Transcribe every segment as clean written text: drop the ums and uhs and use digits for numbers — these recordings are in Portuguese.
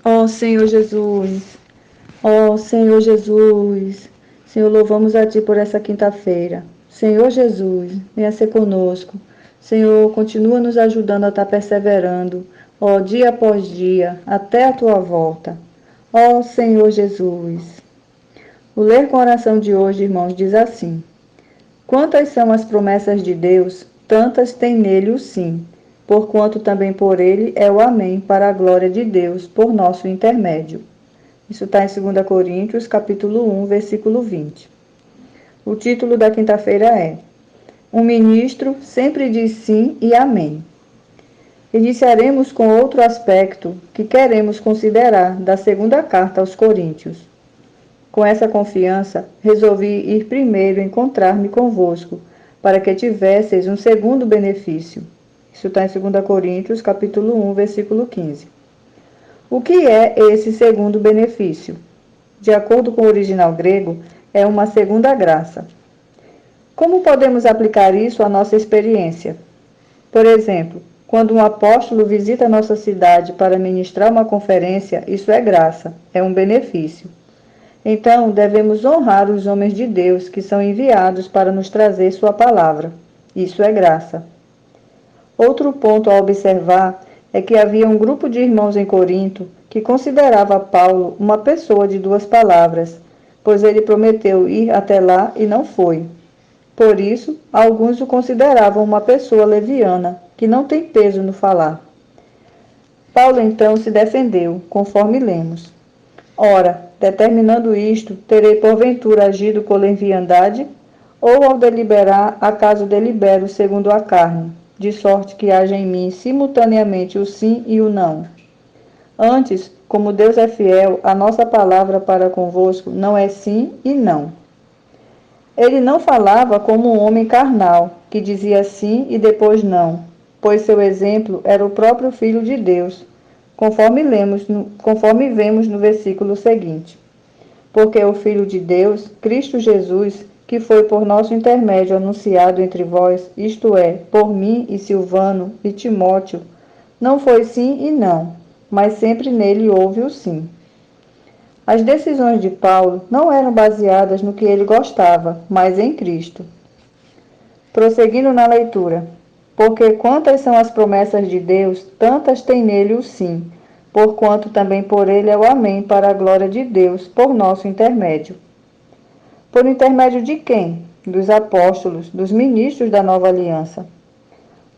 Ó Senhor Jesus, ó Senhor Jesus, Senhor, louvamos a Ti por essa quinta-feira. Senhor Jesus, venha ser conosco. Senhor, continua nos ajudando a estar perseverando, ó, dia após dia, até a Tua volta. Ó Senhor Jesus. O ler com oração de hoje, irmãos, diz assim: Quantas são as promessas de Deus, tantas tem nele o sim, porquanto também por ele é o amém, para a glória de Deus, por nosso intermédio. Isso está em 2 Coríntios, capítulo 1, versículo 20. O título da quinta-feira é: Um ministro sempre diz sim e amém. Iniciaremos com outro aspecto que queremos considerar da segunda carta aos Coríntios. Com essa confiança, resolvi ir primeiro encontrar-me convosco, para que tivesseis um segundo benefício. Isso está em 2 Coríntios, capítulo 1, versículo 15. O que é esse segundo benefício? De acordo com o original grego, é uma segunda graça. Como podemos aplicar isso à nossa experiência? Por exemplo, quando um apóstolo visita nossa cidade para ministrar uma conferência, isso é graça, é um benefício. Então, devemos honrar os homens de Deus que são enviados para nos trazer sua palavra. Isso é graça. Outro ponto a observar é que havia um grupo de irmãos em Corinto que considerava Paulo uma pessoa de duas palavras, pois ele prometeu ir até lá e não foi. Por isso, alguns o consideravam uma pessoa leviana, que não tem peso no falar. Paulo então se defendeu, conforme lemos. Ora, determinando isto, terei porventura agido com leviandade? Ou ao deliberar, acaso delibero segundo a carne, de sorte que haja em mim simultaneamente o sim e o não? Antes, como Deus é fiel, a nossa palavra para convosco não é sim e não. Ele não falava como um homem carnal, que dizia sim e depois não, pois seu exemplo era o próprio Filho de Deus, conforme vemos no versículo seguinte. Porque o Filho de Deus, Cristo Jesus, que foi por nosso intermédio anunciado entre vós, isto é, por mim e Silvano e Timóteo, não foi sim e não, mas sempre nele houve o sim. As decisões de Paulo não eram baseadas no que ele gostava, mas em Cristo. Prosseguindo na leitura. Porque quantas são as promessas de Deus, tantas tem nele o sim, porquanto também por ele é o amém, para a glória de Deus, por nosso intermédio. Por intermédio de quem? Dos apóstolos, dos ministros da nova aliança.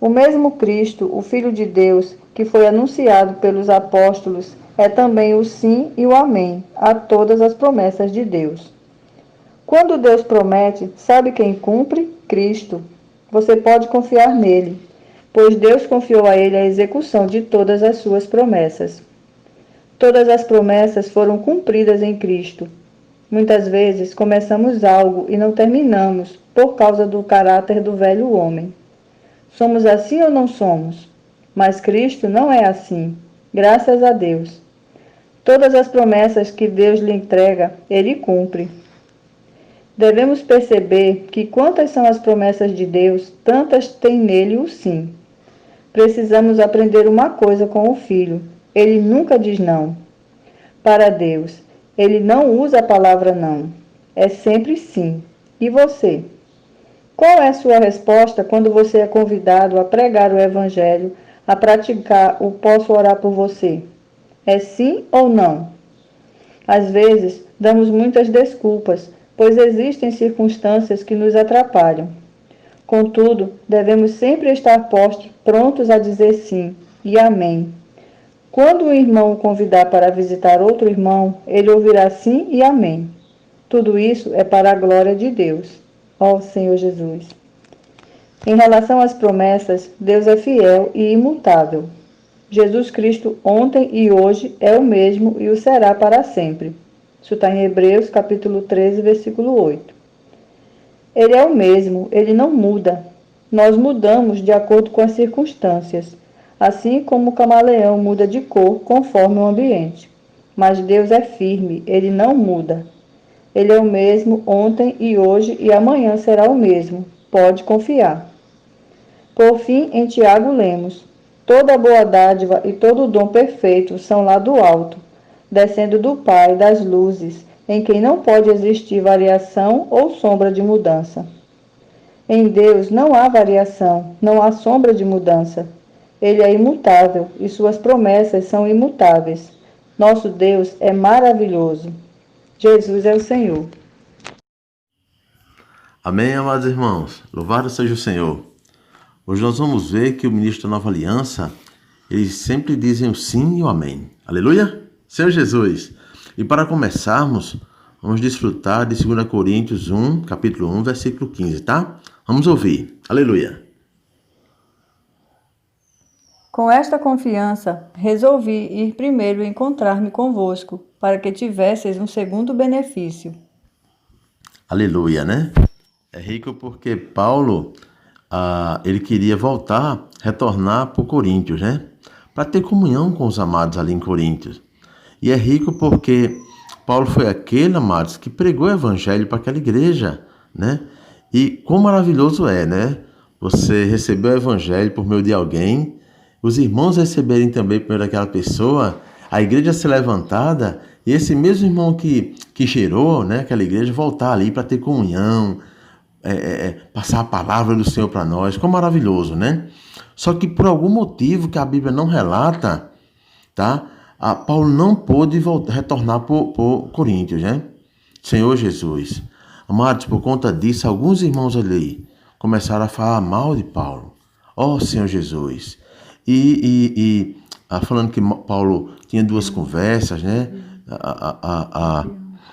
O mesmo Cristo, o Filho de Deus, que foi anunciado pelos apóstolos, é também o sim e o amém a todas as promessas de Deus. Quando Deus promete, sabe quem cumpre? Cristo. Você pode confiar nele, pois Deus confiou a ele a execução de todas as suas promessas. Todas as promessas foram cumpridas em Cristo. Muitas vezes começamos algo e não terminamos por causa do caráter do velho homem. Somos assim ou não somos? Mas Cristo não é assim, graças a Deus. Todas as promessas que Deus lhe entrega, Ele cumpre. Devemos perceber que quantas são as promessas de Deus, tantas tem nele o sim. Precisamos aprender uma coisa com o Filho. Ele nunca diz não. Para Deus, Ele não usa a palavra não. É sempre sim. E você? Qual é a sua resposta quando você é convidado a pregar o Evangelho, a praticar o posso orar por você? É sim ou não? Às vezes, damos muitas desculpas, pois existem circunstâncias que nos atrapalham. Contudo, devemos sempre estar prontos a dizer sim e amém. Quando um irmão o convidar para visitar outro irmão, ele ouvirá sim e amém. Tudo isso é para a glória de Deus. Ó Senhor Jesus. Em relação às promessas, Deus é fiel e imutável. Jesus Cristo ontem e hoje é o mesmo e o será para sempre. Isso está em Hebreus capítulo 13, versículo 8. Ele é o mesmo, ele não muda. Nós mudamos de acordo com as circunstâncias, assim como o camaleão muda de cor conforme o ambiente. Mas Deus é firme, ele não muda. Ele é o mesmo ontem e hoje e amanhã será o mesmo. Pode confiar. Por fim, em Tiago lemos: Toda boa dádiva e todo dom perfeito são lá do alto, descendo do Pai das luzes, em quem não pode existir variação ou sombra de mudança. Em Deus não há variação, não há sombra de mudança. Ele é imutável e suas promessas são imutáveis. Nosso Deus é maravilhoso. Jesus é o Senhor. Amém, amados irmãos. Louvado seja o Senhor. Hoje nós vamos ver que o ministro da Nova Aliança, eles sempre dizem o sim e o amém. Aleluia? Senhor Jesus. E para começarmos, vamos desfrutar de 2 Coríntios 1, capítulo 1, versículo 15, tá? Vamos ouvir. Aleluia. Com esta confiança, resolvi ir primeiro encontrar-me convosco, para que tivesseis um segundo benefício. Aleluia, né? É rico porque Paulo, ele queria retornar para Coríntios, né? Para ter comunhão com os amados ali em Coríntios. E é rico porque Paulo foi aquele, amados, que pregou o evangelho para aquela igreja, né? E quão maravilhoso é, né? Você receber o evangelho por meio de alguém, os irmãos receberem também por meio daquela pessoa, a igreja ser levantada e esse mesmo irmão que gerou, né, aquela igreja voltar ali para ter comunhão, passar a palavra do Senhor para nós. Quão maravilhoso, né? Só que por algum motivo que a Bíblia não relata, tá? Paulo não pôde retornar para Coríntios, né? Senhor Jesus. Amados, por conta disso, alguns irmãos ali começaram a falar mal de Paulo. Ó Senhor Jesus. Falando que Paulo tinha duas conversas, né?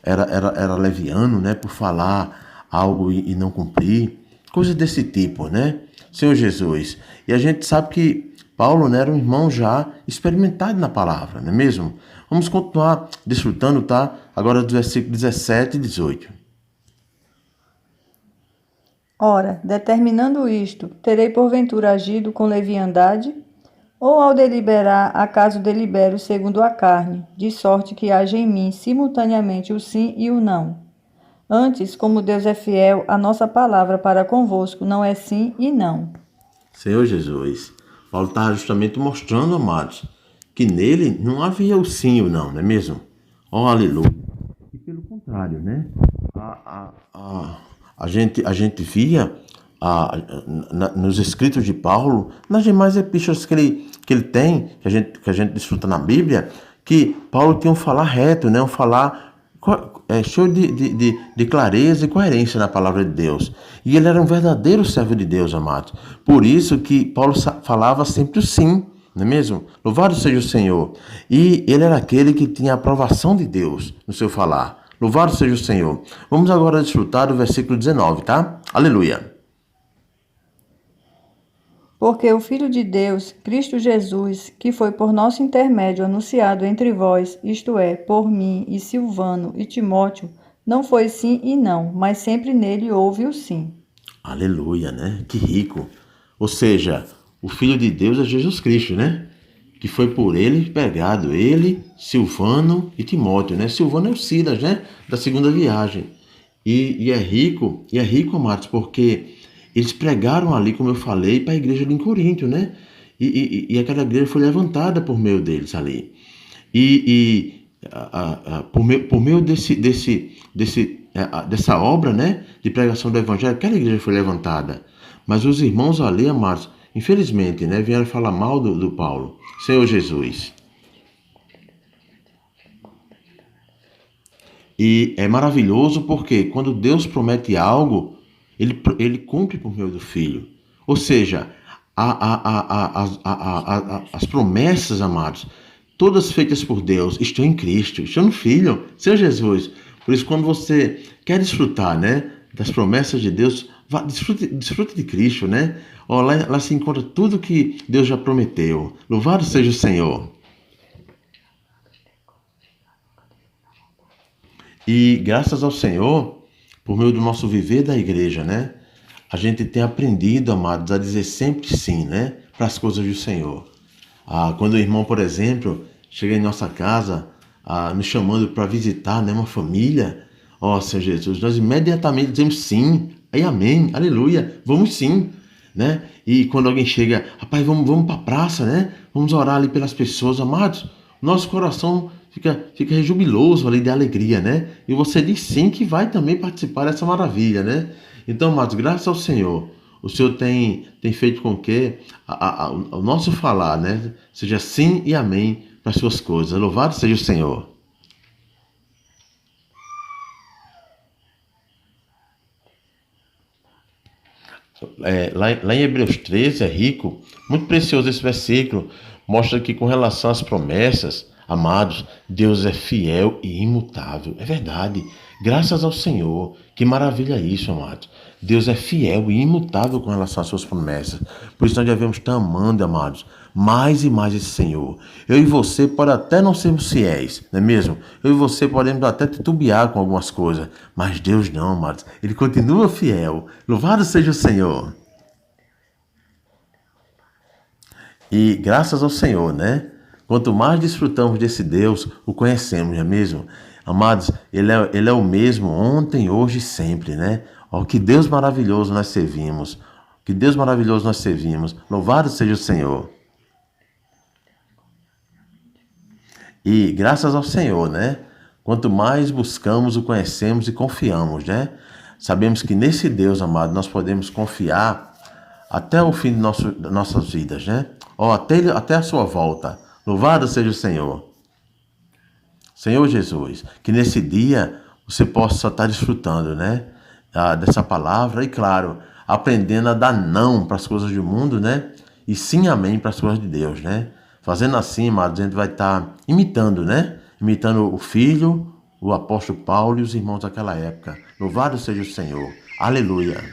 Era leviano, né? Por falar algo e não cumprir. Coisas desse tipo, né? Senhor Jesus. E a gente sabe que Paulo, né, era um irmão já experimentado na palavra, não é mesmo? Vamos continuar desfrutando, tá? Agora do versículo 17 e 18. Ora, determinando isto, terei porventura agido com leviandade? Ou ao deliberar, acaso delibero segundo a carne, de sorte que haja em mim simultaneamente o sim e o não? Antes, como Deus é fiel, a nossa palavra para convosco não é sim e não. Senhor Jesus, Paulo estava justamente mostrando, amados, que nele não havia o sim e o não, não é mesmo? Oh, aleluia. E pelo contrário, né? A gente via nos escritos de Paulo, nas demais epístolas que ele tem, que a gente desfruta na Bíblia, que Paulo tinha um falar reto, né? Um falar cheio de clareza e coerência na palavra de Deus. E ele era um verdadeiro servo de Deus, amados. Por isso que Paulo falava sempre o sim, não é mesmo? Louvado seja o Senhor. E ele era aquele que tinha a aprovação de Deus no seu falar. Louvado seja o Senhor. Vamos agora desfrutar do versículo 19, tá? Aleluia. Porque o Filho de Deus, Cristo Jesus, que foi por nosso intermédio anunciado entre vós, isto é, por mim e Silvano e Timóteo, não foi sim e não, mas sempre nele houve o sim. Aleluia, né? Que rico. Ou seja, o Filho de Deus é Jesus Cristo, né? Que foi por ele pregado, ele, Silvano e Timóteo, né? Silvano é o Silas, né? Da segunda viagem. E é rico, amados, porque eles pregaram ali, como eu falei, para a igreja de Corinto, né? E aquela igreja foi levantada por meio deles ali. Por meio dessa obra, né? De pregação do evangelho, aquela igreja foi levantada. Mas os irmãos ali, amados, infelizmente, né? Vieram falar mal do Paulo. Senhor Jesus. E é maravilhoso porque quando Deus promete algo, ele cumpre por meio do Filho. Ou seja, as promessas, amados, todas feitas por Deus, estão em Cristo, estão no Filho, Senhor Jesus. Por isso, quando você quer desfrutar, né, das promessas de Deus, desfrute de Cristo, né? Lá se encontra tudo que Deus já prometeu. Louvado seja o Senhor. E graças ao Senhor, por meio do nosso viver da igreja, né? A gente tem aprendido, amados, a dizer sempre sim, né? Para as coisas do Senhor. Quando o irmão, por exemplo, chega em nossa casa, nos chamando para visitar, né, uma família, Senhor Jesus, nós imediatamente dizemos sim, e amém, aleluia, vamos sim, né? E quando alguém chega, rapaz, vamos para a praça, né? Vamos orar ali pelas pessoas, amados. Nosso coração fica jubiloso ali de alegria, né? E você diz sim que vai também participar dessa maravilha, né? Então, amados, graças ao Senhor, o Senhor tem feito com que o nosso falar, né, seja sim e amém para as suas coisas. Louvado seja o Senhor. Lá em Hebreus 13 é rico, muito precioso esse versículo, mostra que com relação às promessas, amados, Deus é fiel e imutável. É verdade, graças ao Senhor. Que maravilha isso, amados. Deus é fiel e imutável com relação às suas promessas. Por isso nós devemos estar amando, amados, mais e mais esse Senhor. Eu e você podem até não sermos fiéis, não é mesmo? Eu e você podemos até titubear com algumas coisas, mas Deus não, amados. Ele continua fiel. Louvado seja o Senhor. E graças ao Senhor, né? Quanto mais desfrutamos desse Deus, o conhecemos, não é mesmo? Amados, Ele é o mesmo ontem, hoje e sempre, né? Ó, que Deus maravilhoso nós servimos. Que Deus maravilhoso nós servimos. Louvado seja o Senhor. E graças ao Senhor, né? Quanto mais buscamos, o conhecemos e confiamos, né? Sabemos que nesse Deus, amado, nós podemos confiar até o fim de nossas vidas, né? Ó, até a sua volta. Louvado seja o Senhor. Senhor Jesus, que nesse dia você possa estar desfrutando, né? Dessa palavra e, claro, aprendendo a dar não para as coisas do mundo, né? E sim amém para as coisas de Deus, né? Fazendo assim, amados, a gente vai estar imitando, né? Imitando o Filho, o apóstolo Paulo e os irmãos daquela época. Louvado seja o Senhor. Aleluia.